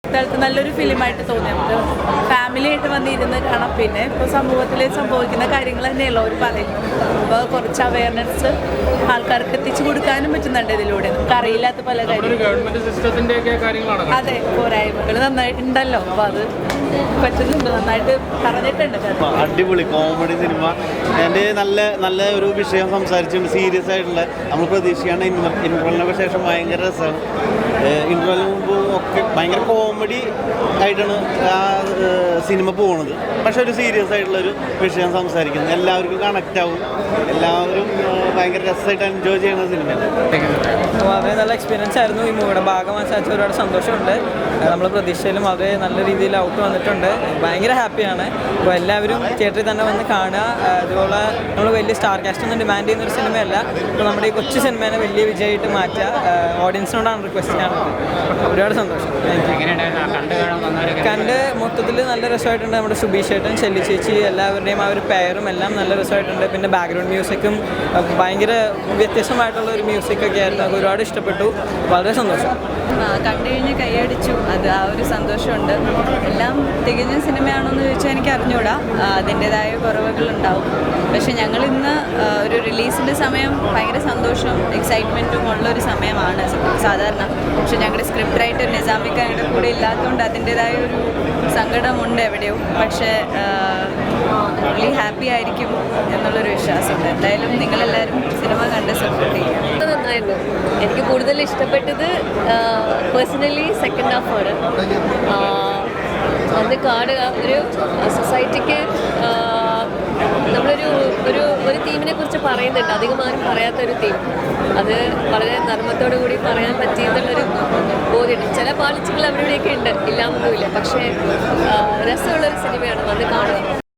ഇക്കാലത്ത് നല്ലൊരു ഫിലിമായിട്ട് തോന്നി. നമുക്ക് ഫാമിലിയായിട്ട് വന്നിരുന്ന് കാണാം. പിന്നെ ഇപ്പോൾ സമൂഹത്തിൽ സംഭവിക്കുന്ന കാര്യങ്ങൾ തന്നെയല്ലോ അവർ പറയുന്നത്. അപ്പോൾ കുറച്ച് അവയർനെസ് ആൾക്കാർക്ക് എത്തിച്ചു കൊടുക്കാനും പറ്റുന്നുണ്ട് ഇതിലൂടെ. നമുക്ക് അറിയില്ലാത്ത പല കാര്യങ്ങളും. അതെ, പോരായ്മകൾ നന്നായിട്ടുണ്ടല്ലോ. അപ്പോൾ അത് പറ്റുന്നുണ്ട്, നന്നായിട്ട് പറഞ്ഞിട്ടുണ്ട്. അടിപൊളി കോമഡി സിനിമ. എൻ്റെ നല്ല ഒരു വിഷയം സംസാരിച്ചുകൊണ്ട് സീരിയസ് ആയിട്ടുള്ള നമ്മൾ പ്രതീക്ഷിക്കുകയാണ്. ഇൻ്റർവെലിനൊക്കെ ശേഷം ഭയങ്കര രസമാണ്. ഇൻ്റർവെലിന് മുമ്പ് ഒക്കെ ഭയങ്കര കോമഡി ആയിട്ടാണ് ആ സിനിമ പോകുന്നത്. പക്ഷെ ഒരു സീരിയസ് ആയിട്ടുള്ളൊരു വിഷയം സംസാരിക്കുന്നത് എല്ലാവർക്കും കണക്റ്റ് ആവും. എല്ലാവരും ഭയങ്കര രസമായിട്ട് എൻജോയ് ചെയ്യുന്ന സിനിമയാണ്. വളരെ നല്ല എക്സ്പീരിയൻസ് ആയിരുന്നു. ഈ മൂവിയുടെ ഭാഗമായി സാധിച്ച ഒരുപാട് സന്തോഷമുണ്ട്. നമ്മൾ പ്രതീക്ഷയിലും വളരെ നല്ല രീതിയിൽ ഔട്ട് വന്നിട്ടുണ്ട്. ഭയങ്കര ഹാപ്പിയാണ്. അപ്പോൾ എല്ലാവരും തിയേറ്ററിൽ തന്നെ വന്ന് കാണുക. അതുപോലെ നമ്മൾ വലിയ സ്റ്റാർ കാസ്റ്റ് ഒന്നും ഡിമാൻഡ് ചെയ്യുന്നൊരു സിനിമയല്ല. ഇപ്പോൾ നമ്മുടെ ഈ കൊച്ചു സിനിമേനെ വലിയ വിജയമായിട്ട് മാറ്റുക ഓഡിയൻസിനോടാണ് റിക്വസ്റ്റ് ചെയ്യാനുള്ളത്. ഒരുപാട് സന്തോഷം. കണ്ട് മൊത്തത്തിൽ നല്ല രസമായിട്ടുണ്ട്. നമ്മുടെ സുബീഷ് ചേട്ടൻ, ചെല്ലി ചേച്ചി, എല്ലാവരുടെയും ആ ഒരു പെയറും എല്ലാം നല്ല രസമായിട്ടുണ്ട്. പിന്നെ ബാക്ക്ഗ്രൗണ്ട് മ്യൂസിക്കും ഭയങ്കര വ്യത്യസ്തമായിട്ടുള്ള ഒരു മ്യൂസിക്കൊക്കെ ആയിരുന്നു. അത് ഒരുപാട് ഇഷ്ടപ്പെട്ടു. വളരെ സന്തോഷം. കണ്ടു കഴിഞ്ഞ് കൈയടിച്ചു. അത് ആ ഒരു സന്തോഷമുണ്ട്. എല്ലാം തികഞ്ഞ സിനിമയാണെന്ന് ചോദിച്ചാൽ എനിക്ക് അറിഞ്ഞൂടാ. അതിൻ്റെതായ കുറവുകളുണ്ടാവും. പക്ഷെ ഞങ്ങളിന്ന് ഒരു റിലീസിൻ്റെ സമയം ഭയങ്കര സന്തോഷവും എക്സൈറ്റ്മെൻറ്റും ഉള്ളൊരു സമയമാണ് സാധാരണ. പക്ഷെ ഞങ്ങളുടെ സ്ക്രിപ്റ്റ് റൈറ്റർ നിസാമിക്ക ഞങ്ങളുടെ കൂടെ ഇല്ലാത്തതുകൊണ്ട് അതിൻ്റെതായ ഒരു സങ്കടമുണ്ട് എവിടെയോ. പക്ഷേ പുള്ളി ഹാപ്പി ആയിരിക്കും എന്നുള്ളൊരു വിശ്വാസമുണ്ട്. എന്തായാലും നിങ്ങളെല്ലാവരും സിനിമ കണ്ട് സപ്പോർട്ട് ചെയ്യുക. നന്നായിരുന്നു. എനിക്ക് കൂടുതൽ ഇഷ്ടപ്പെട്ടത് പേഴ്സണലി സെക്കൻഡ് ഹാഫാണ്. അന്ന് കാണുക ഒരു സൊസൈറ്റിക്ക് നമ്മളൊരു ഒരു ഒരു തീമിനെ കുറിച്ച് പറയുന്നുണ്ട്. അധികം ആരും പറയാത്തൊരു തീം. അത് വളരെ നർമ്മത്തോടു കൂടി പറയാൻ പറ്റിയെന്നുള്ളൊരു ബോധ്യമുണ്ട്. ചില പാളിച്ചകൾ അവിടെയൊക്കെ ഉണ്ട്, ഇല്ലാന്നൊന്നുമില്ല. പക്ഷേ രസമുള്ളൊരു സിനിമയാണ്, വന്ന് കാണുക.